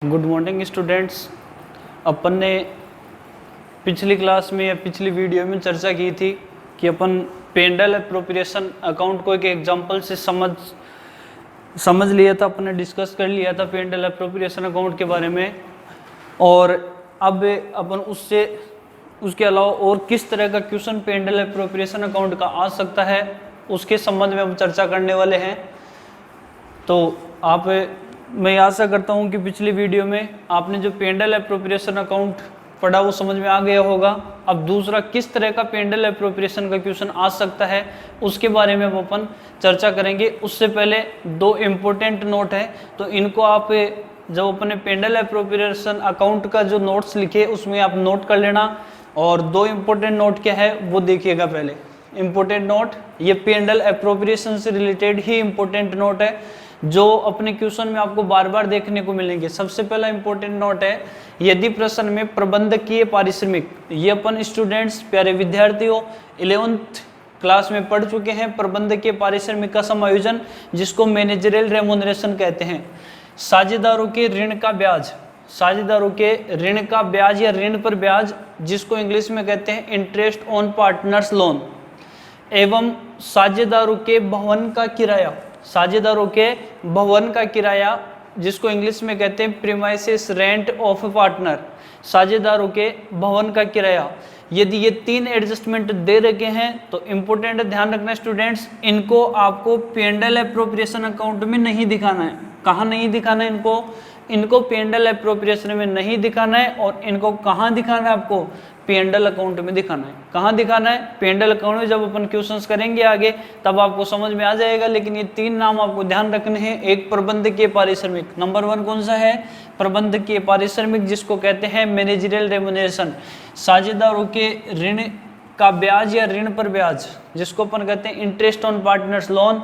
Good morning students. अपन ने पिछली class में या पिछली वीडियो में चर्चा की थी कि अपन पेंडल एप्रोप्रिएशन अकाउंट को एक एग्जांपल से समझ लिया था, अपन ने डिस्कस कर लिया था पेंडल एप्रोप्रिएशन अकाउंट के बारे में। और अब अपन उसके अलावा और किस तरह का क्वेश्चन पेंडल एप्रोप्रिएशन अकाउंट का आ सकता है उसके संबंध में हम चर्चा करने वाले हैं। तो मैं आशा करता हूं कि पिछली वीडियो में आपने जो पेंडल एप्रोप्रिएशन अकाउंट पढ़ा वो समझ में आ गया होगा। अब दूसरा किस तरह का पेंडल एप्रोप्रिएशन का क्वेश्चन आ सकता है उसके बारे में हम अपन चर्चा करेंगे। उससे पहले दो इम्पोर्टेंट नोट है, तो इनको आप जब अपने पेंडल एप्रोप्रिएशन अकाउंट का जो नोट्स लिखे उसमें आप नोट कर लेना। और दो इम्पोर्टेंट नोट क्या है वो देखिएगा। पहले इम्पोर्टेंट नोट, ये पेंडल एप्रोप्रिएशन से रिलेटेड ही इम्पोर्टेंट नोट है जो अपने क्वेश्चन में आपको बार बार देखने को मिलेंगे। सबसे पहला इंपॉर्टेंट नोट है, यदि प्रश्न में प्रबंधकीय पारिश्रमिक, ये अपन स्टूडेंट्स प्यारे विद्यार्थियों 11th क्लास में पढ़ चुके हैं। प्रबंधकीय पारिश्रमिक का समायोजन जिसको मैनेजरियल रेम्यूनरेशन कहते हैं। साझेदारों के ऋण का ब्याज, साझेदारों के ऋण का ब्याज या ऋण पर ब्याज जिसको इंग्लिश में कहते हैं इंटरेस्ट ऑन पार्टनर्स लोन, एवं साझेदारों के भवन का किराया, साझेदारों के भवन का किराया जिसको इंग्लिश में कहते हैं प्रीमाइसेस रेंट ऑफ पार्टनर, साझेदारों के भवन का किराया। यदि ये तीन एडजस्टमेंट दे रखे हैं तो इंपॉर्टेंट ध्यान रखना स्टूडेंट्स, इनको आपको पेंडल एप्रोप्रिएशन अकाउंट में नहीं दिखाना है। कहाँ नहीं दिखाना है इनको पेंडल एप्रोप्रिएशन में नहीं दिखाना है। और इनको कहाँ दिखाना है आपको? पेंडल अकाउंट में दिखाना है। कहाँ दिखाना है? पेंडल अकाउंट में। जब अपन क्वेश्चंस करेंगे आगे तब आपको समझ में आ जाएगा। लेकिन ये तीन नाम आपको ध्यान रखने हैं। एक प्रबंधकीय पारिश्रमिक, नंबर 1 कौन सा है? प्रबंधकीय पारिश्रमिक जिसको कहते हैं मैनेजरियल रेम्यूनरेशन। साझेदारों के ऋण का ब्याज या ऋण पर ब्याज जिसको अपन कहते हैं इंटरेस्ट ऑन पार्टनर्स लोन।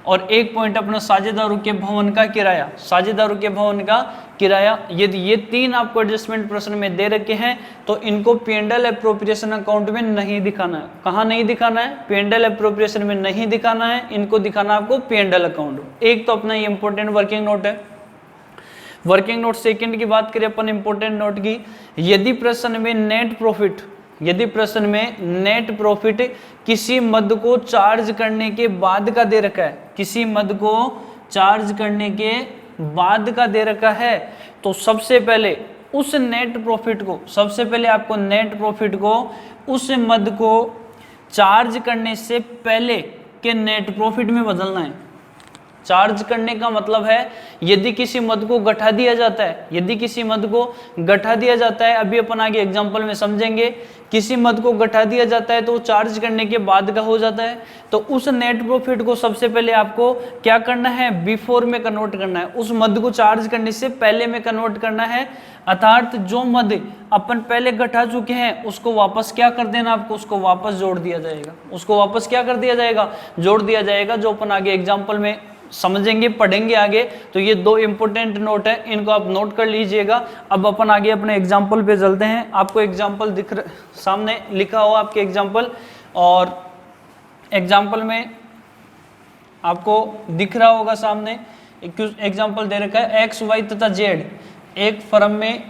और एक पॉइंट अपना साझेदारों के भवन का किराया, साझेदारों के भवन का किराया। यदि ये तीन आपको एडजस्टमेंट प्रश्न में दे रखे हैं तो इनको पेंडल एप्रोप्रिएशन अकाउंट में नहीं दिखाना है। कहाँ नहीं दिखाना है? पेंडल एप्रोप्रिएशन में नहीं दिखाना है, इनको दिखाना आपको पेंडल अकाउंट। एक तो अपना ये इंपॉर्टेंट वर्किंग नोट है। वर्किंग नोट सेकंड की बात करें अपन इंपॉर्टेंट नोट की, यदि प्रश्न में नेट प्रॉफिट, यदि प्रश्न में नेट प्रॉफिट किसी मद को चार्ज करने के बाद का दे रखा है, किसी मद को चार्ज करने के बाद का दे रखा है, तो सबसे पहले उस नेट प्रॉफिट को, सबसे पहले आपको नेट प्रॉफिट को उस मद को चार्ज करने से पहले के नेट प्रॉफिट में बदलना है। चार्ज करने का मतलब है यदि किसी मद को गठा दिया जाता है, यदि किसी मद को गठा दिया जाता है, अभी अपन आगे एग्जांपल में समझेंगे, किसी मद को गठा दिया जाता है तो चार्ज करने के बाद का हो जाता है। तो उस नेट प्रॉफिट को सबसे पहले आपको क्या करना है? बिफोर में कन्वर्ट करना है। उस मद को चार्ज करने से पहले में कन्वर्ट करना है। अर्थात जो मद अपन पहले गठा चुके हैं उसको वापस क्या कर देना आपको? उसको वापस जोड़ दिया जाएगा। उसको वापस क्या कर दिया जाएगा? जोड़ दिया जाएगा, जो अपन आगे एग्जाम्पल में समझेंगे, पढ़ेंगे आगे। तो ये दो इंपॉर्टेंट नोट है, इनको आप नोट कर लीजिएगा। अब अपन आगे अपने एग्जाम्पल पे चलते हैं। आपको एग्जाम्पल सामने लिखा हुआ आपके एग्जाम्पल, और एग्जाम्पल में आपको दिख रहा होगा सामने एग्जाम्पल दे रखा है एक्स वाई तथा जेड एक फर्म में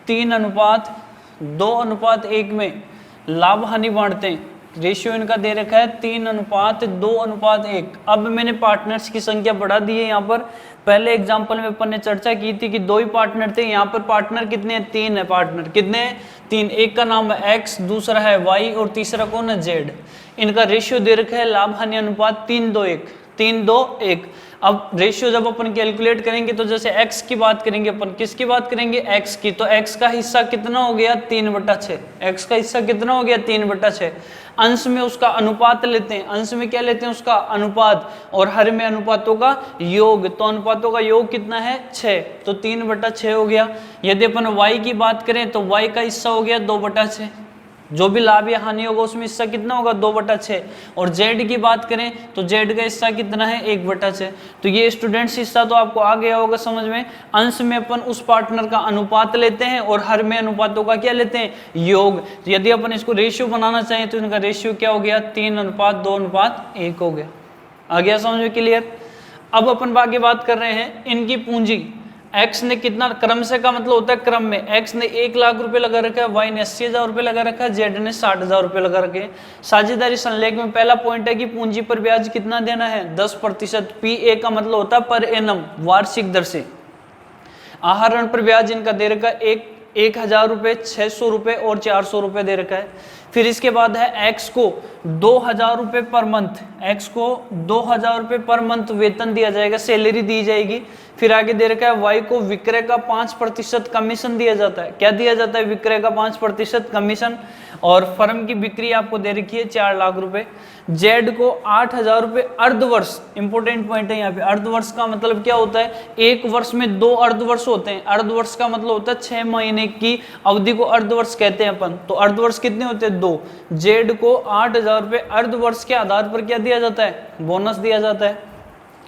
3:2:1 में लाभ हानि बांटते हैं। रेशियो इनका दे रखा है 3:2:1। अब मैंने पार्टनर्स की संख्या बढ़ा दी है। यहाँ पर पहले एग्जांपल में अपन ने चर्चा की थी कि 2 ही पार्टनर थे। यहाँ पर पार्टनर कितने हैं? 3 है पार्टनर। कितने हैं? 3। एक का नाम है एक्स, दूसरा है वाई और तीसरा कौन है? जेड। इनका रेशियो दे रखा है लाभ हानि अनुपात 3:2:1, 3:2:1। अब रेशियो जब अपन कैलकुलेट करेंगे तो जैसे x की बात करेंगे, अपन किसकी बात करेंगे? x की। तो x का हिस्सा कितना हो गया? 3/6। x का हिस्सा कितना हो गया? 3/6। अंश में उसका अनुपात लेते हैं। अंश में क्या लेते हैं? उसका अनुपात। और हर में अनुपातों का योग। तो अनुपातों का योग कितना है? 6। तो 3/6 हो गया। यदि अपन y की बात करें तो y का हिस्सा हो गया 2/6। जो भी लाभ या हानि होगा उसमें हिस्सा कितना होगा? 2/6। और जेड की बात करें तो जेड का हिस्सा कितना है? 1/6। तो ये स्टूडेंट्स हिस्सा तो आपको आ गया होगा समझ में। अंश में अपन उस पार्टनर का अनुपात लेते हैं और हर में अनुपातों का क्या लेते हैं? योग। तो यदि अपन इसको रेशियो बनाना चाहें तो इनका रेशियो क्या हो गया? 3:2:1 हो गया। आ गया समझ में? क्लियर। अब अपन आगे बात कर रहे हैं इनकी पूंजी। एक्स ने कितना, क्रम से का मतलब होता है क्रम में, एक्स ने 1 लाख रुपए लगा रखा है, वाई ने 80,000 रुपए लगा रखा है, जेड ने 60,000 रुपए लगा रखे हैं। साझेदारी संलेख में पहला पॉइंट है कि पूंजी पर ब्याज कितना देना है 10%। पी ए का मतलब होता है पर एनम, वार्षिक दर से। आहरण पर ब्याज इनका दे रखा है 1,000 रुपए, 600 रुपए और 400 रुपए दे रखा है। फिर इसके बाद है एक्स को 2,000 रुपए पर मंथ, एक्स को 2,000 रुपए पर मंथ वेतन दिया जाएगा, सैलरी दी जाएगी। फिर आगे दे रखा है वाई को विक्रय का 5% कमीशन दिया जाता है। क्या दिया जाता है? विक्रय का 5% कमीशन। और फर्म की बिक्री आपको दे रखी है 4 लाख रुपए। जेड को 8,000 रुपए अर्धवर्ष, इंपोर्टेंट पॉइंट है यहाँ पे। अर्धवर्ष का मतलब क्या होता है? एक वर्ष में 2 अर्धवर्ष होते हैं। अर्धवर्ष का मतलब होता है 6 महीने की अवधि को अर्धवर्ष कहते हैं अपन। तो अर्धवर्ष कितने होते हैं? 2। जेड को 8,000 रुपए अर्धवर्ष के आधार पर क्या दिया जाता है? बोनस दिया जाता है।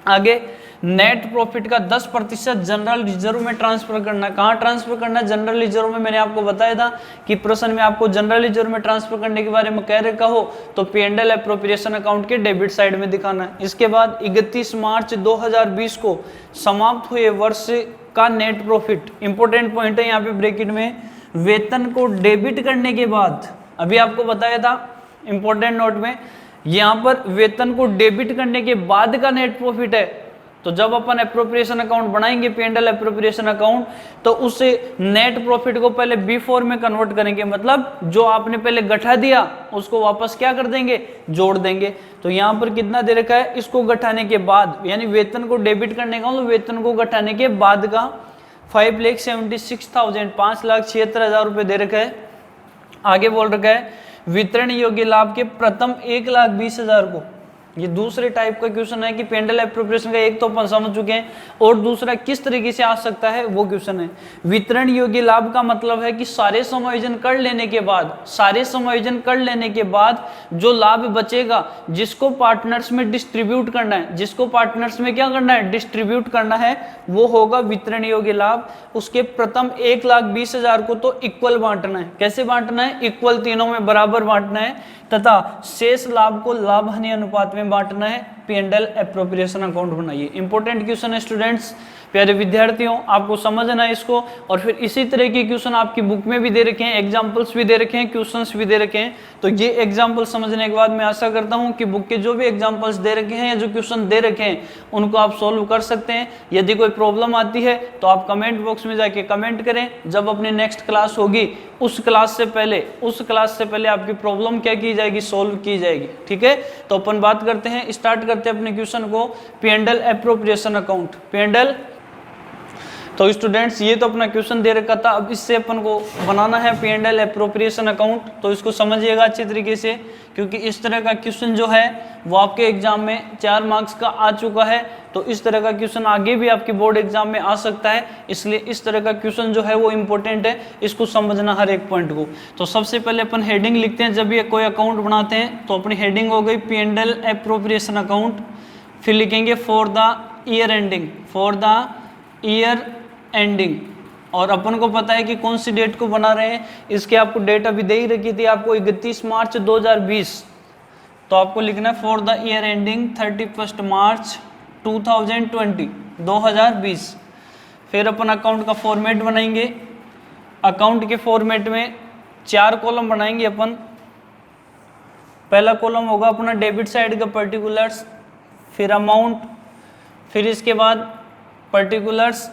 आगे नेट प्रॉफिट का 10% जनरल रिजर्व में ट्रांसफर करना। कहाँ ट्रांसफर करना है? जनरल रिजर्व में। मैंने आपको बताया था कि प्रश्न में आपको जनरल रिजर्व में ट्रांसफर करने के बारे में कह रखा हो तो P&L एप्रोप्रिएशन अकाउंट के डेबिट साइड में दिखाना है। इसके बाद 31 मार्च 2020 को समाप्त हुए वर्ष का नेट प्रॉफिट, इंपोर्टेंट पॉइंट है यहाँ पे ब्रैकेट में, वेतन को डेबिट करने के बाद, अभी आपको बताया था इंपॉर्टेंट नोट में, यहां पर वेतन को डेबिट करने के बाद का नेट प्रॉफिट है। तो जब अपन एप्रोप्रिएशन अकाउंट बनाएंगे P&L एप्रोप्रिएशन अकाउंट, तो उस नेट प्रॉफिट को पहले B4 में कन्वर्ट करेंगे, मतलब जो आपने पहले गठा दिया उसको वापस क्या कर देंगे? जोड़ देंगे। तो यहाँ पर कितना दे रखा है? इसको गठाने के बाद, यानी वेतन को डेबिट करने का मतलब वेतन को गठाने के बाद का 5,76,000, 5,76,000 रुपए दे रखा है। आगे बोल रखा है वितरण योग्य लाभ के प्रथम 1,20,000 को, ये दूसरे टाइप का क्वेश्चन है कि P&L एप्रोप्रिएशन का एक तो अपन समझ चुके हैं, और दूसरा किस तरीके से आ सकता है वो क्वेश्चन है। वितरण योग्य लाभ का मतलब है कि सारे समायोजन कर लेने के बाद, सारे समायोजन कर लेने के बाद जो लाभ बचेगा, जिसको पार्टनर्स में डिस्ट्रीब्यूट करना है, जिसको पार्टनर्स में क्या करना है? डिस्ट्रीब्यूट करना है, वो होगा वितरण योग्य लाभ। उसके प्रथम 1,20,000 को तो इक्वल बांटना है। कैसे बांटना है? इक्वल, तीनों में बराबर बांटना है, तथा शेष लाभ को लाभ हानि अनुपात में बांटना है। P&L एप्रोप्रिएशन अकाउंट बनाइए। इंपॉर्टेंट क्वेश्चन है स्टूडेंट्स, प्यारे विद्यार्थियों, आपको समझना है इसको। और फिर इसी तरह के क्वेश्चन आपकी बुक में भी दे रखे हैं, एग्जांपल्स भी दे रखे हैं, क्वेश्चंस भी दे रखे हैं। तो ये एग्जांपल समझने के बाद मैं आशा करता हूं कि बुक के जो भी एग्जांपल्स दे रखे हैं या जो क्वेश्चन दे रखे हैं उनको आप सॉल्व कर सकते हैं। यदि कोई प्रॉब्लम आती है तो आप कमेंट बॉक्स में जाके कमेंट करें। जब अपनी नेक्स्ट क्लास होगी उस क्लास से पहले आपकी प्रॉब्लम क्या की जाएगी? सॉल्व की जाएगी। ठीक है, तो अपन बात करते हैं, स्टार्ट करते हैं अपने क्वेश्चन को। P&L appropriation account, P&L। तो स्टूडेंट्स ये तो अपना क्वेश्चन दे रखा था, अब इससे अपन को बनाना है P&L एप्रोप्रिएशन अकाउंट। तो इसको समझिएगा अच्छे तरीके से, क्योंकि इस तरह का क्वेश्चन जो है वो आपके एग्जाम में 4 मार्क्स का आ चुका है। तो इस तरह का क्वेश्चन आगे भी आपके बोर्ड एग्जाम में आ सकता है, इसलिए इस तरह का क्वेश्चन जो है वो इंपॉर्टेंट है, इसको समझना हर एक पॉइंट को। तो सबसे पहले अपन हेडिंग लिखते हैं, जब ये कोई अकाउंट बनाते हैं तो अपनी हेडिंग हो गई P&L एप्रोप्रिएशन अकाउंट। फिर लिखेंगे for the year ending, for the year ending. और अपन को पता है कि कौन सी डेट को बना रहे हैं, इसके आपको डेट अभी दे ही रखी थी आपको 31 मार्च 2020। तो आपको लिखना है फॉर द ईयर एंडिंग 31 मार्च 2020। फिर अपन अकाउंट का फॉर्मेट बनाएंगे। अकाउंट के फॉर्मेट में 4 कॉलम बनाएंगे अपन। पहला कॉलम होगा अपना डेबिट साइड का पर्टिकुलर्स, फिर अमाउंट, फिर इसके बाद पर्टिकुलर्स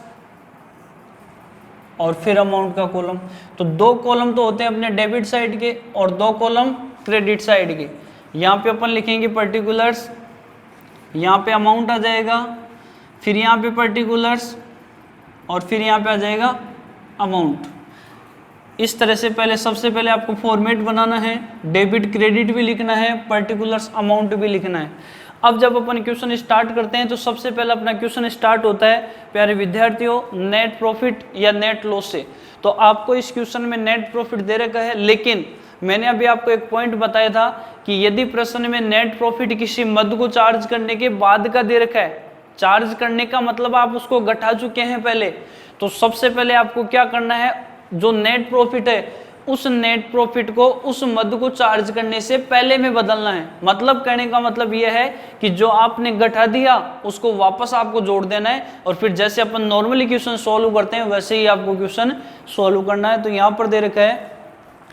और फिर अमाउंट का कॉलम। तो 2 कॉलम तो होते हैं अपने डेबिट साइड के और 2 कॉलम क्रेडिट साइड के। यहाँ पे अपन लिखेंगे पर्टिकुलर्स, यहाँ पे अमाउंट आ जाएगा, फिर यहाँ पे पर्टिकुलर्स और फिर यहाँ पे आ जाएगा अमाउंट। इस तरह से सबसे पहले आपको फॉर्मेट बनाना है, डेबिट क्रेडिट भी लिखना है, पर्टिकुलर्स अमाउंट भी लिखना है। अब जब अपन क्वेश्चन स्टार्ट करते हैं तो सबसे पहले अपना क्वेश्चन स्टार्ट होता है प्यारे विद्यार्थियों नेट प्रॉफिट या नेट लॉस से। तो आपको इस क्वेश्चन में नेट प्रॉफिट दे रखा है, लेकिन मैंने अभी आपको एक पॉइंट बताया था कि यदि प्रश्न में नेट प्रॉफिट किसी मद को चार्ज करने के बाद का दे रखा है, चार्ज करने का मतलब आप उसको घटा चुके हैं पहले, तो सबसे पहले आपको क्या करना है, जो नेट प्रॉफिट है उस नेट प्रॉफिट को उस मद को चार्ज करने से पहले में बदलना है। मतलब कहने का मतलब यह है कि जो आपने घटा दिया उसको वापस आपको जोड़ देना है, और फिर जैसे अपन नॉर्मली क्वेश्चन सॉल्व करते हैं वैसे ही आपको क्वेश्चन सॉल्व करना है। तो यहाँ पर दे रखा है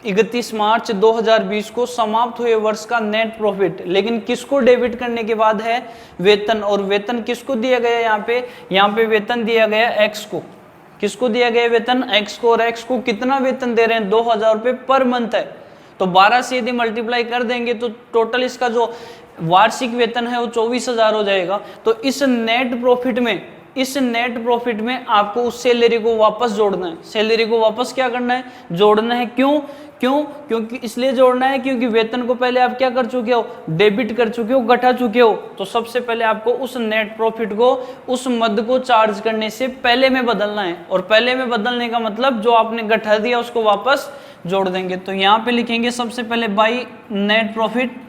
31 मार्च 2020 को समाप्त हुए वर्ष का नेट प्रॉफिट, लेकिन किसको डेबिट करने के बाद है? वेतन। और वेतन किसको दिया गया? यहाँ पे वेतन दिया गया एक्स को। किसको दिया गया वेतन? एक्स को। और एक्स को कितना वेतन दे रहे हैं? 2000 रुपये पर मंथ है। तो 12 से यदि मल्टीप्लाई कर देंगे तो टोटल इसका जो वार्षिक वेतन है वो 24,000 हो जाएगा। तो इस नेट प्रॉफिट में आपको उस सैलरी को वापस जोड़ना है। सैलरी को वापस क्या करना है? जोड़ना है। क्योंकि इसलिए जोड़ना है क्योंकि वेतन को पहले आप क्या कर चुके हो? डेबिट कर चुके हो, घटा चुके हो। तो सबसे पहले आपको उस नेट प्रॉफिट को उस मद को चार्ज करने से पहले में बदलना है, और पहले में बदलने का मतलब जो आपने घटा दिया उसको वापस जोड़ देंगे। तो यहाँ पे लिखेंगे सबसे पहले बाई नेट प्रॉफिट,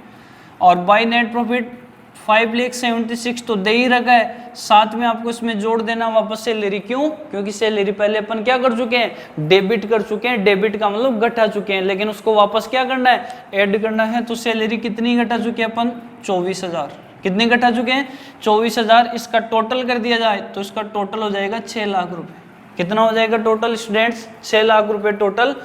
और बाई नेट प्रॉफिट 5,76,000 तो दे ही रखा है, साथ में आपको इसमें जोड़ देना वापस सैलरी। क्यों? क्योंकि सैलरी पहले अपन क्या कर चुके हैं? डेबिट कर चुके हैं। डेबिट का मतलब घटा चुके हैं, लेकिन उसको वापस क्या करना है? ऐड करना है। तो सैलरी कितनी घटा चुके हैं अपन? 24,000। कितने घटा चुके हैं? 24,000। इसका टोटल कर दिया जाए तो इसका टोटल हो जाएगा 6 लाख रुपए। कितना हो जाएगा टोटल स्टूडेंट्स? 6 लाख रुपए टोटल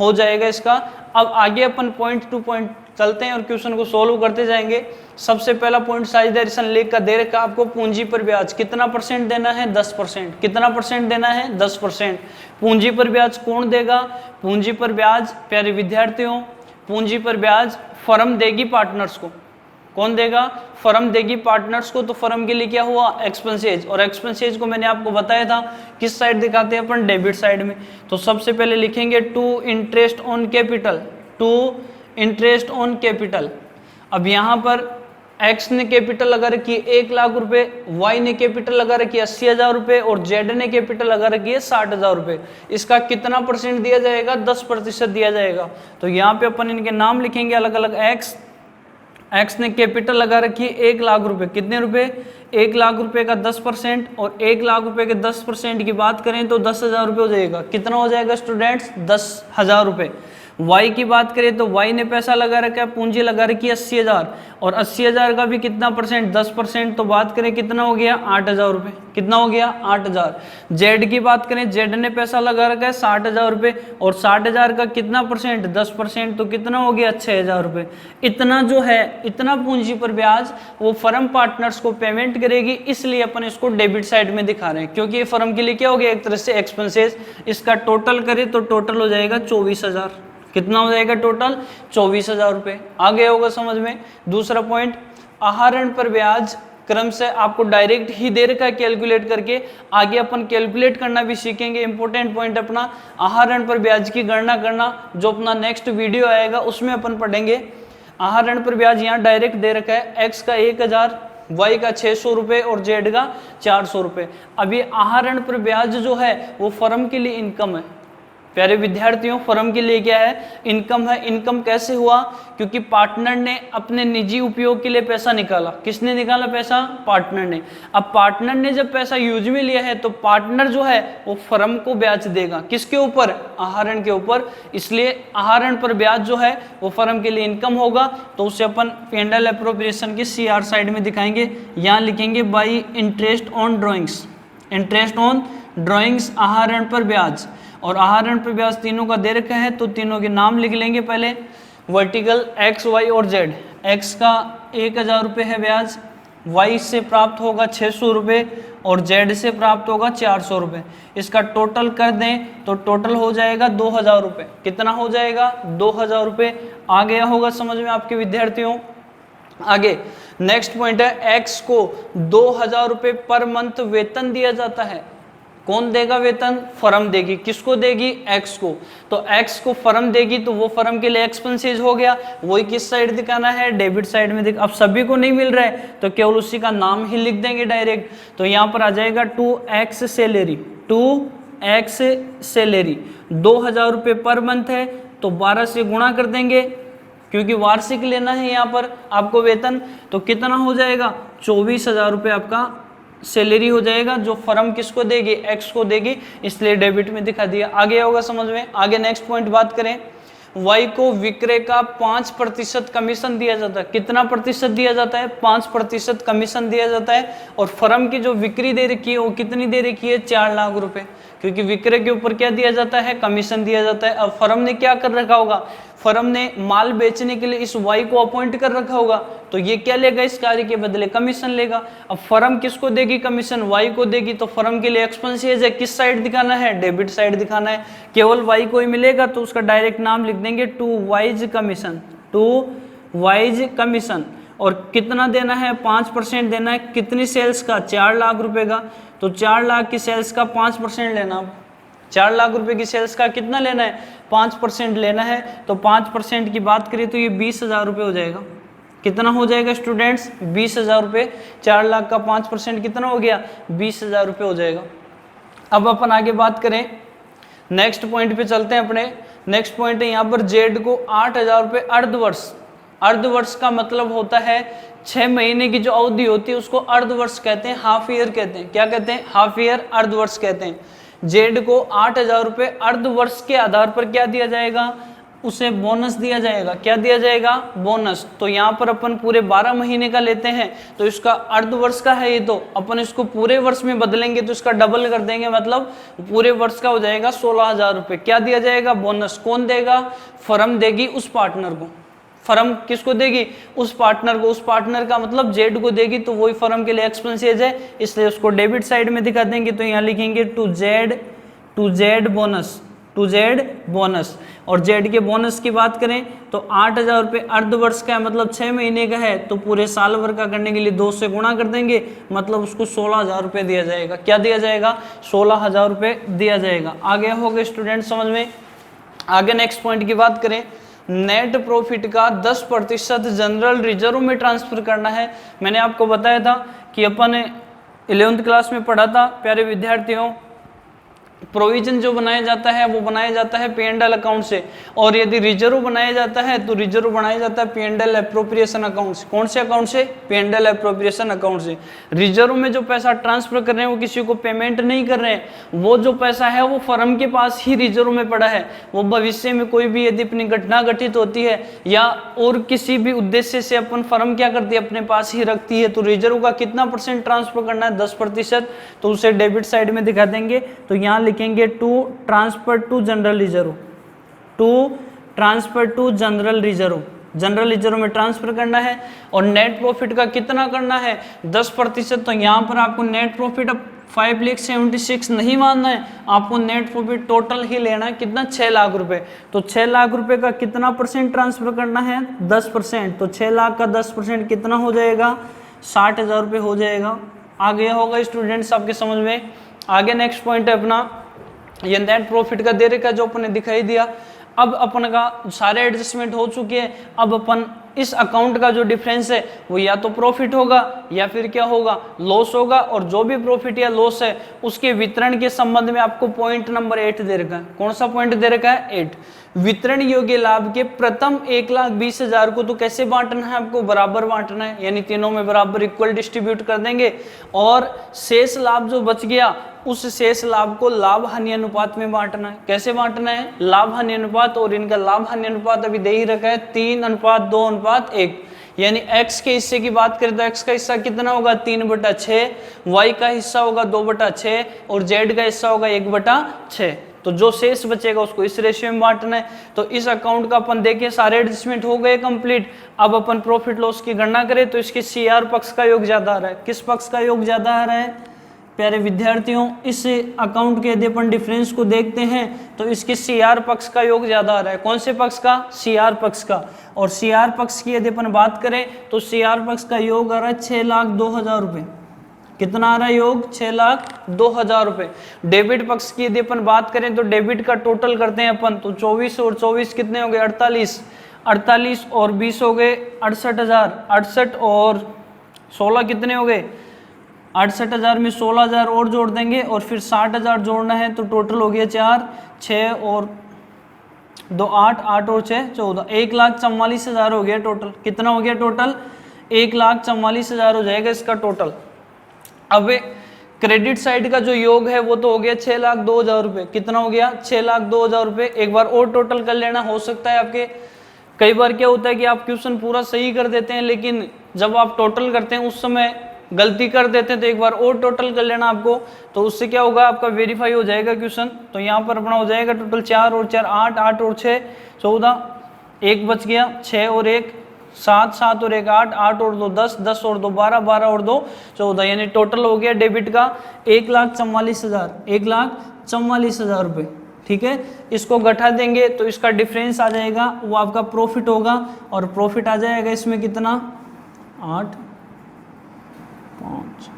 हो जाएगा इसका। अब आगे अपन पॉइंट टू पॉइंट चलते हैं और क्वेश्चन को सोल्व करते जाएंगे। सबसे पहला पॉइंट साइजरेशन लेख का दे रखा आपको पूंजी पर ब्याज कितना परसेंट देना है? 10%। कितना परसेंट देना है? 10%। पूंजी पर ब्याज कौन देगा? पूंजी पर ब्याज प्यारे विद्यार्थियों, पूंजी पर ब्याज फर्म देगी पार्टनर्स को। कौन देगा? फर्म देगी पार्टनर्स को। तो फर्म के लिए क्या हुआ? एक्सपेंसेज। और एक्सपेंसेज को मैंने आपको बताया था किस साइड दिखाते हैं अपन? डेबिट साइड में। तो सबसे पहले लिखेंगे to interest on capital. To interest on capital. अब यहाँ पर एक्स ने कैपिटल लगा रखी है 1 लाख रुपए, वाई ने कैपिटल लगा रखी है 80,000 रुपए, और जेड ने कैपिटल लगा रखी है 60,000 रुपए। इसका कितना परसेंट दिया जाएगा? 10% दिया जाएगा। तो यहाँ पे अपन इनके नाम लिखेंगे अलग अलग। एक्स ने कैपिटल लगा रखी है 1 लाख रुपए। कितने रुपए? 1 लाख रुपए का 10%, और 1 लाख रुपए के 10% की बात करें तो 10,000 रुपये हो जाएगा। कितना हो जाएगा स्टूडेंट्स? 10,000 रुपये। वाई की बात करें तो वाई ने पैसा लगा रखा है, पूंजी लगा रखी है 80,000, और 80,000 का भी कितना परसेंट? 10%। तो बात करें कितना हो गया? 8,000 रुपये। कितना हो गया? 8,000। जेड की बात करें, जेड ने पैसा लगा रखा है 60,000 रुपये, और 60,000 का कितना परसेंट? 10%। तो कितना हो गया? 6,000 रुपये। इतना जो है, इतना पूंजी पर ब्याज वो फर्म पार्टनर्स को पेमेंट करेगी, इसलिए अपन इसको डेबिट साइड में दिखा रहे हैं, क्योंकि ये फर्म के लिए क्या हो गया? एक तरह से एक्सपेंसेस। इसका टोटल करें तो टोटल हो जाएगा 24,000। कितना हो जाएगा टोटल? 24,000 रुपये। आ गया होगा समझ में। दूसरा पॉइंट, आहरण पर ब्याज क्रम से आपको डायरेक्ट ही दे रखा है कैलकुलेट करके, आगे अपन कैलकुलेट करना भी सीखेंगे। इंपॉर्टेंट पॉइंट अपना आहरण पर ब्याज की गणना करना, जो अपना नेक्स्ट वीडियो आएगा उसमें अपन पढ़ेंगे। आहरण पर ब्याज यहाँ डायरेक्ट दे रखा है, एक्स का 1,000, वाई का 600 रुपये और जेड का 400 रुपये। अब ये आहरण पर ब्याज जो है वो फर्म के लिए इनकम है। प्यारे विद्यार्थियों, फर्म के लिए क्या है? इनकम है। इनकम कैसे हुआ? क्योंकि पार्टनर ने अपने निजी उपयोग के लिए पैसा निकाला। किसने निकाला पैसा? पार्टनर ने। अब पार्टनर ने जब पैसा यूज में लिया है तो पार्टनर जो है वो फर्म को ब्याज देगा। किसके ऊपर? आहरण के ऊपर। इसलिए आहरण पर ब्याज जो है वो फर्म के लिए इनकम होगा। तो उसे अपन पेंडल एप्रोप्रिएशन की CR साइड में दिखाएंगे। यहाँ लिखेंगे by interest on drawings. Interest on drawings, आहरण पर ब्याज। और आहरण पर ब्याज तीनों का दे रखा है, तो तीनों के नाम लिख लेंगे पहले। वर्टिकल एक्स, वाई और जेड। एक्स का 1,000 रुपये है ब्याज, वाई से प्राप्त होगा 600 रुपये, और जेड से प्राप्त होगा 400 रुपये। इसका टोटल कर दें तो टोटल हो जाएगा 2,000 रुपये। कितना हो जाएगा? 2,000 रुपये। आ गया होगा समझ में आपके विद्यार्थियों। आगे नेक्स्ट पॉइंट है, एक्स को 2,000 रुपये पर मंथ वेतन दिया जाता है। कौन देगा वेतन? फर्म देगी। किसको देगी? एक्स को। तो एक्स को फर्म देगी तो वो फर्म के लिए एक्सपेंसेस हो गया, वही किस साइड दिखाना है? डेबिट साइड में। अब सभी को नहीं मिल रहा है तो केवल उसी का नाम ही लिख देंगे डायरेक्ट। तो यहाँ पर आ जाएगा 2x सैलरी। 2x सैलरी 2,000 रुपये पर मंथ है, तो 12 से गुणा कर देंगे क्योंकि वार्षिक लेना है यहाँ पर आपको वेतन। तो कितना हो जाएगा? 24,000 रुपये आपका सैलरी हो जाएगा जो फर्म किसको देगी, एक्स को देगी, इसलिए डेबिट में दिखा दिया। आगे होगा समझ में। आगे नेक्स्ट पॉइंट बात करें, वाई को विक्रय का 5% कमीशन दिया जाता है। कितना प्रतिशत दिया जाता है? 5% कमीशन दिया जाता है। और फर्म की जो बिक्री दे रखी है वो कितनी दे रखी है? 4 लाख रुपए, क्योंकि विक्रय के ऊपर क्या दिया जाता है? कमीशन दिया जाता है। अब फर्म ने क्या कर रखा होगा? फर्म ने माल बेचने के लिए इस वाई को अपॉइंट कर रखा होगा, तो ये क्या लेगा? इस कार्य के बदले कमीशन लेगा। अब फर्म किसको देगी कमीशन? वाई को देगी। तो फर्म के लिए एक्सपेंसेस है, किस साइड दिखाना है? डेबिट साइड दिखाना है। केवल वाई को ही मिलेगा तो उसका डायरेक्ट नाम लिख देंगे to Y's commission, to Y's commission. और कितना देना है? 5% देना है। कितनी सेल्स का? 4 लाख रुपए का। तो 4 लाख की सेल्स का 5% लेना। 4 लाख रुपए की सेल्स का कितना लेना है? 5% लेना है। तो 5% की बात करें तो ये 20,000 रुपये हो जाएगा। कितना हो जाएगा स्टूडेंट्स? 20,000 रुपये। 4 लाख का 5% कितना हो गया? 20,000 रुपये हो जाएगा। अब अपन आगे बात करें, नेक्स्ट पॉइंट पे चलते हैं अपने। नेक्स्ट पॉइंट है यहाँ पर जेड को 8,000 रुपये अर्धवर्ष। अर्धवर्ष का मतलब होता है 6 महीने की जो अवधि होती है उसको अर्धवर्ष कहते हैं, हाफ ईयर कहते हैं। क्या कहते हैं? हाफ ईयर, अर्धवर्ष कहते हैं। जेड को 8,000 रुपये अर्धवर्ष के आधार पर क्या दिया जाएगा? उसे बोनस दिया जाएगा। क्या दिया जाएगा? बोनस। तो यहाँ पर अपन पूरे 12 महीने का लेते हैं तो इसका अर्धवर्ष का है ये, तो अपन इसको पूरे वर्ष में बदलेंगे तो इसका डबल कर देंगे, मतलब पूरे वर्ष का हो जाएगा 16,000 रुपये। क्या दिया जाएगा? बोनस। कौन देगा? फर्म देगी उस पार्टनर को। फर्म किसको देगी? उस पार्टनर को। उस पार्टनर का मतलब जेड को देगी, तो वही फर्म के लिए एक्सपेंसेस है, इसलिए उसको डेबिट साइड में दिखा देंगे। तो यहाँ लिखेंगे to Z bonus, to Z bonus. और जेड के बोनस की बात करें तो 8,000 रुपये अर्धवर्ष का है, मतलब 6 महीने का है, तो पूरे साल भर का करने के लिए 2 से गुणा कर देंगे, मतलब उसको 16,000 रुपये दिया जाएगा। क्या दिया जाएगा? 16,000 रुपये दिया जाएगा। आगे हो गए स्टूडेंट समझ में। आगे नेक्स्ट पॉइंट की बात करें, नेट प्रॉफिट का 10% जनरल रिजर्व में ट्रांसफर करना है। मैंने आपको बताया था कि अपन 11th क्लास में पढ़ा था प्यारे विद्यार्थियों, प्रोविजन जो बनाया जाता है वो बनाया जाता है P&L अकाउंट से, और यदि रिजर्व बनाया जाता है तो रिजर्व बनाया जाता है P&L एप्रोप्रिएशन अकाउंट से। कौन से अकाउंट से? P&L एप्रोप्रिएशन अकाउंट से। रिजर्व में जो पैसा ट्रांसफर कर रहे हैं वो किसी को पेमेंट नहीं कर रहे हैं, वो जो पैसा है वो फर्म के पास ही रिजर्व में पड़ा है। वो भविष्य में कोई भी यदि अपनी घटना घटित होती है या और किसी भी उद्देश्य से अपन फर्म क्या करती है? अपने पास ही रखती है। तो रिजर्व का कितना % ट्रांसफर करना है? 10%। तो उसे डेबिट साइड में दिखा देंगे। तो यहाँ लिखेंगे to transfer to general reserve, to transfer to general reserve. General reserve में ट्रांसफर करना है। और नेट प्रॉफिट का कितना करना है? 10%। तो यहाँ पर आपको नेट प्रॉफिट अब 5,76,000 नहीं मानना है, आपको नेट प्रॉफिट टोटल ही लेना है। कितना? 6 लाख रुपए। तो 6 लाख रुपए का कितना % ट्रांसफर करना है? 10%। तो 6 लाख का 10% कितना हो जाएगा? 60,000 रुपये हो जाएगा। आगे होगा स्टूडेंट्स आपके समझ में। आगे नेक्स्ट पॉइंट है अपना, ये नेट प्रॉफिट का दे रखा जो अपन ने दिखाई दिया। अब अपन का सारे एडजस्टमेंट हो चुके हैं। अब अपन इस अकाउंट का जो डिफरेंस है वो या तो प्रॉफिट होगा या फिर क्या होगा? लॉस होगा। और जो भी प्रॉफिट या लॉस है उसके वितरण के संबंध में आपको पॉइंट नंबर 8 दे रखा है। कौन सा पॉइंट दे रखा है? 8। वितरण योग्य लाभ के प्रथम 1,20,000 को तो कैसे बांटना है? आपको बराबर बांटना है, यानी तीनों में बराबर इक्वल डिस्ट्रीब्यूट कर देंगे। और शेष लाभ जो बच गया उस शेष लाभ को लाभ हानि अनुपात में बांटना है। कैसे बांटना है? लाभ हानि अनुपात। और इनका लाभ हानि अनुपात अभी दे ही रखा है 3:2:1, यानी x के हिस्से की बात करें तो x का हिस्सा कितना होगा? 3/6, y का हिस्सा होगा 2/6 और z का हिस्सा होगा 1/6। तो जो शेष बचेगा उसको इस रेशियो में बांटना है। तो इस अकाउंट का अपन देखें सारे एडजस्टमेंट हो गए कंप्लीट। अब अपन प्रॉफिट लॉस की गणना करें तो इसके CR पक्ष का योग ज्यादा आ रहा है। किस पक्ष का योग ज्यादा आ रहा है प्यारे विद्यार्थियों? इस अकाउंट के यदि अपन डिफरेंस को देखते हैं तो इसके CR पक्ष का योग ज्यादा आ रहा है। कौन से पक्ष का? CR पक्ष का। और CR पक्ष की यदि अपन बात करें तो CR पक्ष का योग आ रहा है 6,02,000 रुपये। कितना आ रहा है योग? 6,02,000 रुपये। डेबिट पक्ष की यदि अपन बात करें तो डेबिट का टोटल करते हैं अपन, तो 24 और 24 कितने हो गए? 48। 48 और 20 हो गए 68,000। 68 और 16 कितने हो गए? 68,000 में 16,000 और जोड़ देंगे और फिर 60,000 जोड़ना है, तो टोटल हो गया 4, 6 और 2 8, 8 और 6 14, 1,44,000 हो गया टोटल। कितना हो गया टोटल? 1,44,000 हो जाएगा इसका टोटल। अब क्रेडिट साइड का जो योग है वो तो हो गया 6,02,000 रुपये। कितना हो गया? 6,02,000 रुपये। एक बार और टोटल कर लेना, हो सकता है आपके कई बार क्या होता है कि आप क्वेश्चन पूरा सही कर देते हैं लेकिन जब आप टोटल करते हैं उस समय गलती कर देते हैं, तो एक बार और टोटल कर लेना आपको, तो उससे क्या होगा आपका वेरीफाई हो जाएगा क्वेश्चन। तो यहाँ पर अपना हो जाएगा टोटल 4 और 4 8, 8 और 6 14, 1 बच गया, 6 और 1 7, 7 और 1 8, 8 और 2 10, 10 और 2 12, 12 और 2 14, यानी टोटल हो गया डेबिट का 1,44,000, 1,44,000 रुपये। ठीक है, इसको घटा देंगे तो इसका डिफरेंस आ जाएगा, वो आपका प्रॉफिट होगा, और प्रॉफिट आ जाएगा इसमें कितना 8 5,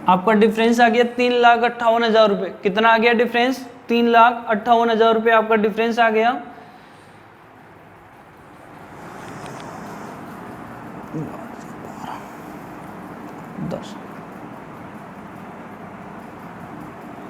आपका डिफरेंस आ गया 3,58,000 रुपये। कितना आ गया डिफरेंस? 3,58,000 रुपये आपका डिफरेंस आ गया।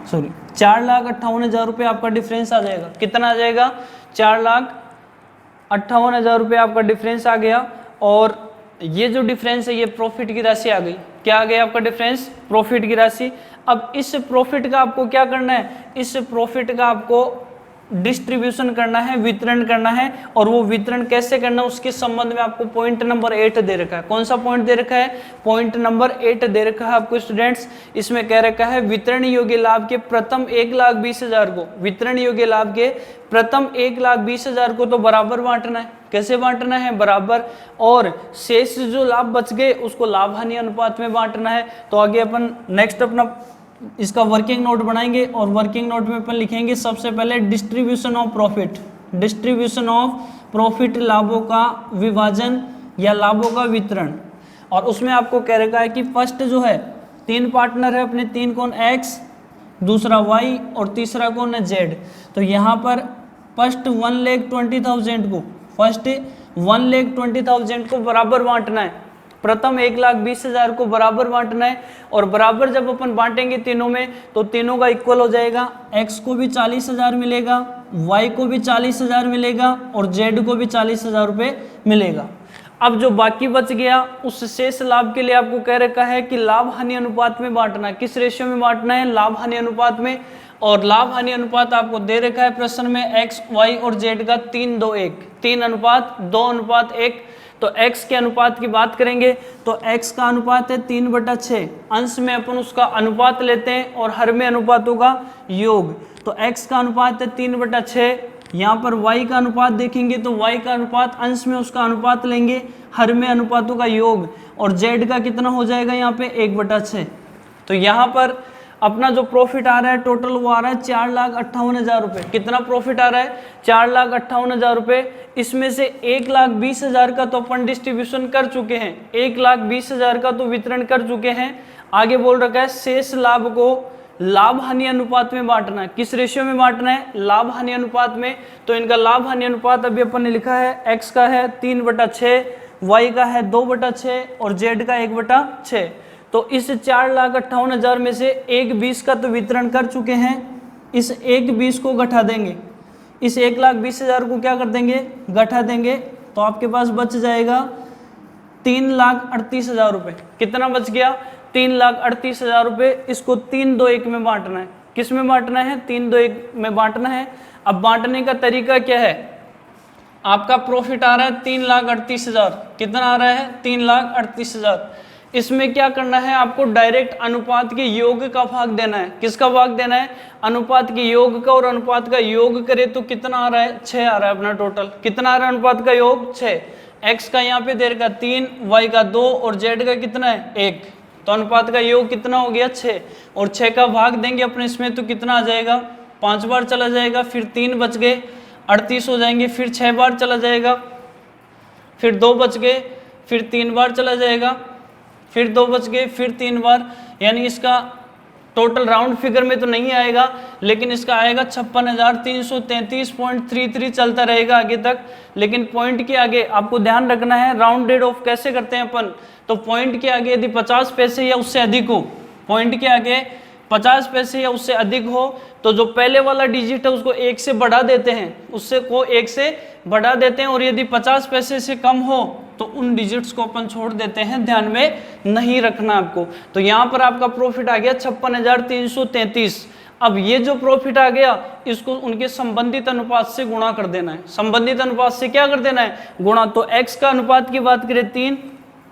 सॉरी 4,58,000 रुपये आपका डिफरेंस आ जाएगा। कितना आ जाएगा? 4,58,000 रुपये आपका डिफरेंस आ गया। और ये जो डिफरेंस है ये प्रॉफिट की राशि आ गई। क्या आ गया आपका डिफरेंस? प्रॉफिट की राशि। अब इस प्रॉफिट का आपको क्या करना है? इस प्रॉफिट का आपको डिस्ट्रीब्यूशन करना है, वितरण करना है, और वो वितरण कैसे करना है उसके संबंध में आपको पॉइंट नंबर 8 दे रखा है। कौन सा पॉइंट दे रखा है? पॉइंट नंबर 8 दे रखा है आपको स्टूडेंट्स। इसमें कह रखा है वितरण योग्य लाभ के प्रथम 1,20,000 को, वितरण योग्य लाभ के प्रथम 1,20,000 को तो बराबर बांटना है। कैसे बांटना है? बराबर। और शेष जो लाभ बच गए उसको लाभ हानि अनुपात में बांटना है। तो आगे अपन नेक्स्ट अपना इसका वर्किंग नोट बनाएंगे, और वर्किंग नोट में अपन लिखेंगे सबसे पहले distribution of profit. Distribution of profit, लाभों का विभाजन या लाभों का वितरण। और उसमें आपको कह रखा है कि फर्स्ट जो है 3 पार्टनर है अपने, 3 कौन? X, दूसरा Y और तीसरा कौन है? Z। तो यहाँ पर फर्स्ट 1,20,000 को, फर्स्ट 1,20,000 को बराबर बांटना है। प्रथम 1,20,000 को बराबर बांटना है, और बराबर जब अपन बांटेंगे तीनों में तो तीनों का इक्वल हो जाएगा। X को भी 40,000 मिलेगा, Y को भी 40,000 मिलेगा, और Z को भी 40,000 रुपये मिलेगा। अब जो बाकी बच गया उस शेष लाभ के लिए आपको कह रखा है कि लाभ हानि अनुपात में बांटना है। किस रेशियो में बांटना है? लाभ हानि अनुपात में। और लाभ हानि अनुपात आपको दे रखा है प्रश्न में X, Y और Z का 3:2:1, 3:2:1। तो x के अनुपात की बात करेंगे तो x का अनुपात है 3/6। अंश में अपन उसका अनुपात लेते हैं और हर में अनुपातों का योग। तो x का अनुपात है 3/6। यहाँ पर y का अनुपात देखेंगे तो y का अनुपात अंश में उसका अनुपात लेंगे, हर में अनुपातों का योग, और z का कितना हो जाएगा यहाँ पे 1/6। तो यहाँ पर अपना जो प्रॉफिट आ रहा है टोटल वो आ रहा है 4,58,000 रुपये। कितना प्रॉफिट आ रहा है? 4,58,000 रुपये। इसमें से 1,20,000 का तो अपन डिस्ट्रीब्यूशन कर चुके हैं, 1,20,000 का तो वितरण कर चुके हैं। आगे बोल रखा है शेष लाभ को लाभ हानि अनुपात में बांटना है। किस रेशियो में बांटना है? लाभ हानि अनुपात में। तो इनका लाभ हानि अनुपात अभी अपन ने लिखा है, x का है 3/6, y का है 2/6 और z का 1/6। तो इस 4,58,000 में से 1,20 का तो वितरण कर चुके हैं, इस 1,20 को घटा देंगे, इस 1,20,000 को क्या कर देंगे? घटा देंगे। तो आपके पास बच जाएगा 3,38,000 रुपये। कितना बच गया? 3,38,000 रुपये। इसको 3:2:1 में बांटना है। किस में बांटना है? 3:2:1 में बांटना है। अब बांटने का तरीका क्या है? आपका प्रॉफिट आ रहा है 3,38,000। कितना आ रहा है? 3,38,000। इसमें क्या करना है? आपको डायरेक्ट अनुपात के योग का भाग देना है। किसका भाग देना है? अनुपात के योग का। और अनुपात का योग करे तो कितना आ रहा है? 6 आ रहा है अपना टोटल। कितना आ रहा है अनुपात का योग? 6। x का यहाँ पे दे रखा 3, y का 2 और z का कितना है? 1। तो अनुपात का योग कितना हो गया? 6। और 6 का भाग देंगे अपने इसमें तो कितना आ जाएगा? 5 बार चला जाएगा, फिर 3 बच गए, 38 हो जाएंगे, फिर 6 बार चला जाएगा, फिर 2 बच गए, फिर 3 बार चला जाएगा, फिर 2 बच गए, फिर 3 बार। यानी इसका टोटल राउंड फिगर में तो नहीं आएगा, लेकिन इसका आएगा 56,333.33 चलता रहेगा आगे तक। लेकिन पॉइंट के आगे आपको ध्यान रखना है, राउंडेड ऑफ कैसे करते हैं अपन? तो पॉइंट के आगे यदि 50 पैसे या उससे अधिक हो, पॉइंट के आगे 50 पैसे या उससे अधिक हो तो जो पहले वाला डिजिट है उसको 1 से बढ़ा देते हैं, उससे को 1 से बढ़ा देते हैं, और यदि 50 पैसे से कम हो तो उन डिजिट्स को अपन छोड़ देते हैं, ध्यान में नहीं रखना आपको। तो यहाँ पर आपका प्रॉफिट आ गया 56,333। अब ये जो प्रॉफिट आ गया इसको उनके संबंधित अनुपात से गुणा कर देना है। संबंधित अनुपात से क्या कर देना है? गुणा। तो x का अनुपात की बात करें 3,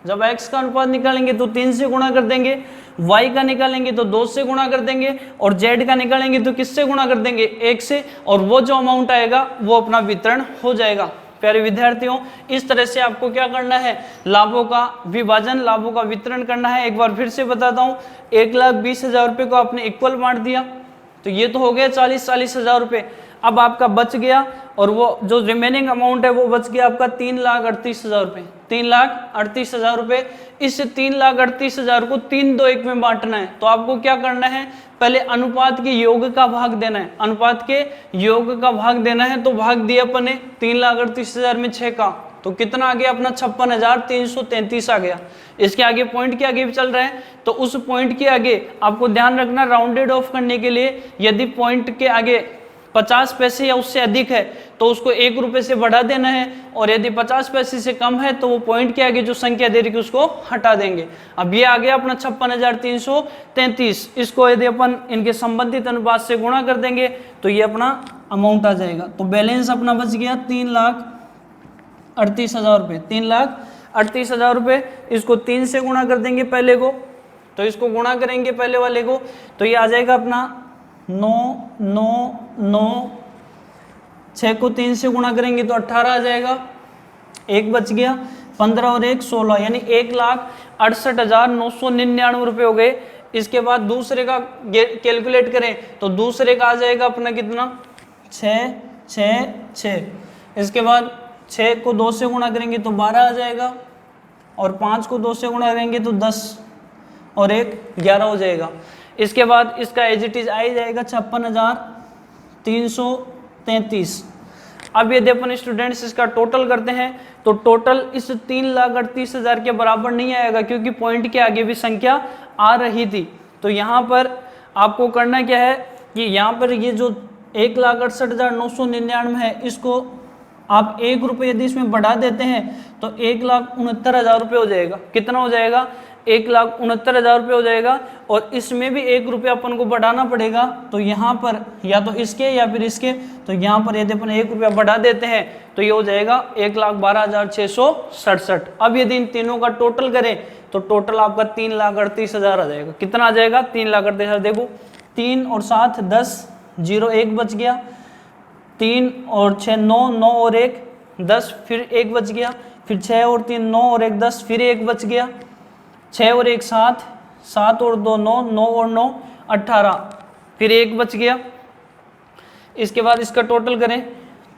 जब x का अनुपात निकालेंगे तो 3 से गुणा कर देंगे, y का निकालेंगे तो 2 से गुणा कर देंगे, और z का निकालेंगे तो किससे गुणा कर देंगे? 1 से, और वो जो अमाउंट आएगा वो अपना वितरण हो जाएगा। प्यारे विद्यार्थियों, इस तरह से आपको क्या करना है? लाभों का विभाजन, लाभों का वितरण करना है। एक बार फिर से बताता हूँ, 1,20,000 रुपये को आपने इक्वल बांट दिया तो ये तो हो गया 40,000 रुपये। अब आपका बच गया, और वो जो रिमेनिंग अमाउंट है वो बच गया आपका 3,38,000 रुपये। 3,38,000 रुपये। इस 3,38,000 को 3-2-1 में बांटना है। तो आपको क्या करना है? पहले अनुपात के योग का भाग देना है। अनुपात के योग का भाग देना है, तो भाग दिया अपन ने 3,38,000 में 6 का, तो कितना आ गया अपना? 56,333 आ गया। इसके आगे पॉइंट के आगे भी चल रहा है, तो उस पॉइंट के आगे आपको ध्यान रखना, राउंडेड ऑफ करने के लिए यदि पॉइंट के आगे 50 पैसे या उससे अधिक है तो उसको 1 रुपये से बढ़ा देना है, और यदि 50 पैसे से कम है तो वो पॉइंट के आगे जो संख्या दे रही है उसको हटा देंगे। अब ये आ गया अपना 56,333। इसको यदि अपन इनके संबंधित अनुपात से गुणा कर देंगे तो ये अपना अमाउंट आ जाएगा। तो बैलेंस अपना बच गया 3,38,000 रुपये। 3,38,000 रुपये। इसको 3 से गुणा कर देंगे पहले को, तो इसको गुणा करेंगे पहले वाले को, तो ये आ जाएगा अपना 9,9,9। 6 को 3 से गुणा करेंगे तो 18 आ जाएगा। 1 बच गया, 15 और 1 16, यानी 1,68,999 रुपये हो गए। इसके बाद दूसरे का कैलकुलेट करें तो दूसरे का आ जाएगा अपना कितना? 6 6 6। इसके बाद 6 को 2 से गुणा करेंगे तो 12 आ जाएगा, और 5 को 2 से गुणा करेंगे तो 10, और 1 11 हो जाएगा। इसके बाद इसका एज इट इज आ ही जाएगा 56,333। अब यदि अपन स्टूडेंट्स इसका टोटल करते हैं तो टोटल इस 3,38,000 के बराबर नहीं आएगा, क्योंकि पॉइंट के आगे भी संख्या आ रही थी। तो यहाँ पर आपको करना क्या है कि यहाँ पर ये जो 1,68,999 है, इसको आप 1 रुपये यदि इसमें बढ़ा देते हैं तो 1,69,000 रुपये हो जाएगा। कितना हो जाएगा? 1,69,000 रुपये हो जाएगा। और इसमें भी 1 रुपया अपन को बढ़ाना पड़ेगा, तो यहाँ पर या तो इसके या फिर इसके, तो यहाँ पर यदि अपन 1 रुपया बढ़ा देते हैं तो ये हो जाएगा 1,12,667। अब यदि इन तीनों का टोटल करें तो टोटल आपका 3,38,000 आ जाएगा। कितना आ जाएगा? 3,38,000। देखो 3 और 7 10, 0 1 बच गया, 3 और 6 9, 9 और 1 10, फिर 1 बच गया, फिर 6 और 3 9 और 1 10, फिर 1 बच गया, 6 और 1 7, 7 और 2 9, 9 और 9 18, फिर 1 बच गया। इसके बाद इसका टोटल करें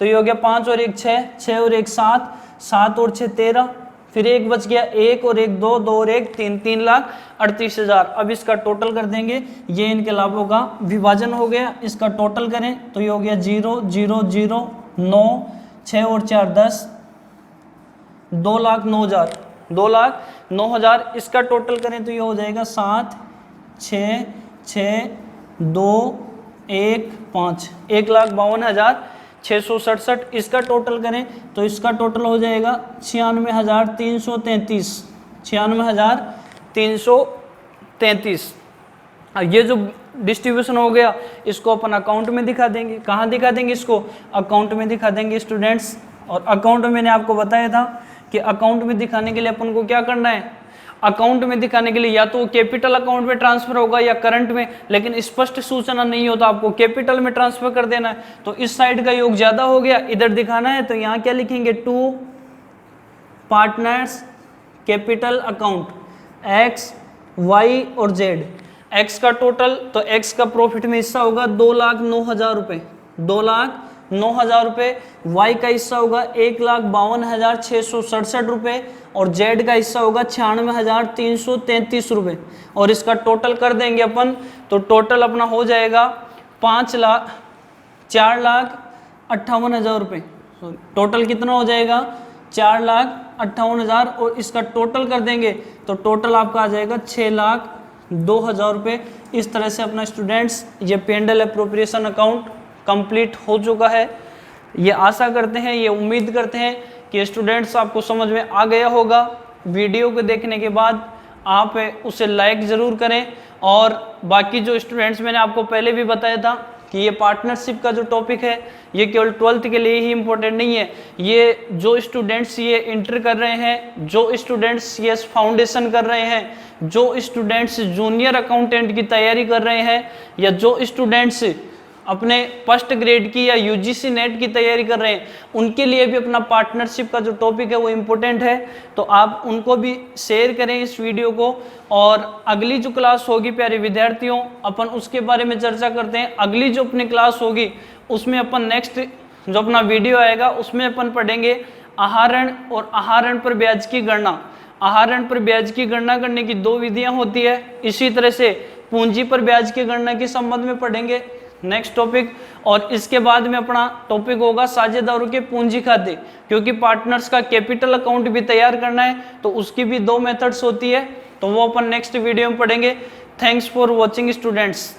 तो ये हो गया 5 और 1 6, 6 और 1 7, 7 और 6 13, फिर 1 बच गया, 1 और 1 2, 2 और 1 3, 3,38,000। अब इसका टोटल कर देंगे, ये इनके लाभों का विभाजन हो गया। इसका टोटल करें तो ये हो गया 0 0 0 9, 6 और 4 10, 2,09,000, 2,09,000। इसका टोटल करें तो ये हो जाएगा 7 6 6 2 1 5, 1,52,667। इसका टोटल करें तो इसका टोटल हो जाएगा 96,333, 96,333। ये जो डिस्ट्रीब्यूशन हो गया इसको अपन अकाउंट में दिखा देंगे। कहाँ दिखा देंगे? इसको अकाउंट में दिखा देंगे स्टूडेंट्स। और अकाउंट में मैंने आपको बताया था कि अकाउंट में दिखाने के लिए अपन को क्या करना है? अकाउंट में दिखाने के लिए या तो कैपिटल अकाउंट में ट्रांसफर होगा या करंट में, लेकिन स्पष्ट सूचना नहीं हो तो आपको कैपिटल में ट्रांसफर कर देना है। तो इस साइड का योग ज्यादा हो गया, इधर दिखाना है, तो यहाँ क्या लिखेंगे? 2 partners capital account X Y और जेड। एक्स का टोटल, तो एक्स का प्रॉफिट में हिस्सा होगा 2,09,000 रुपये, 2,09,000 रुपये। वाई का हिस्सा होगा 1,52,667 रुपये, और जेड का हिस्सा होगा 96,333 रुपये। और इसका टोटल कर देंगे अपन, तो टोटल अपना हो जाएगा 4,58,000 रुपये। टोटल कितना हो जाएगा? 4,58,000। और इसका टोटल कर देंगे तो टोटल आपका आ जाएगा 6,02,000 रुपये। इस तरह से अपना स्टूडेंट्स ये P&L एप्रोप्रिएशन अकाउंट कंप्लीट हो चुका है। ये आशा करते हैं, ये उम्मीद करते हैं कि स्टूडेंट्स आपको समझ में आ गया होगा। वीडियो को देखने के बाद आप उसे लाइक ज़रूर करें, और बाकी जो स्टूडेंट्स, मैंने आपको पहले भी बताया था कि ये पार्टनरशिप का जो टॉपिक है ये केवल 12th के लिए ही इम्पोर्टेंट नहीं है। ये जो स्टूडेंट्स ये इंटर कर रहे हैं, जो स्टूडेंट्स ये फाउंडेशन कर रहे हैं, जो स्टूडेंट्स जूनियर अकाउंटेंट की तैयारी कर रहे हैं, या जो स्टूडेंट्स अपने फर्स्ट ग्रेड की या यूजीसी नेट की तैयारी कर रहे हैं, उनके लिए भी अपना पार्टनरशिप का जो टॉपिक है वो इम्पोर्टेंट है। तो आप उनको भी शेयर करें इस वीडियो को। और अगली जो क्लास होगी प्यारे विद्यार्थियों, अपन उसके बारे में चर्चा करते हैं। अगली जो अपनी क्लास होगी उसमें अपन नेक्स्ट जो अपना वीडियो आएगा उसमें अपन पढ़ेंगे आहरण और आहरण पर ब्याज की गणना। आहरण पर ब्याज की गणना करने की 2 विधियां होती है। इसी तरह से पूंजी पर ब्याज की गणना के संबंध में पढ़ेंगे नेक्स्ट टॉपिक। और इसके बाद में अपना टॉपिक होगा साझेदारों के पूंजी खाते, क्योंकि पार्टनर्स का कैपिटल अकाउंट भी तैयार करना है तो उसकी भी 2 मेथड्स होती है, तो वो अपन नेक्स्ट वीडियो में पढ़ेंगे। Thanks for watching students.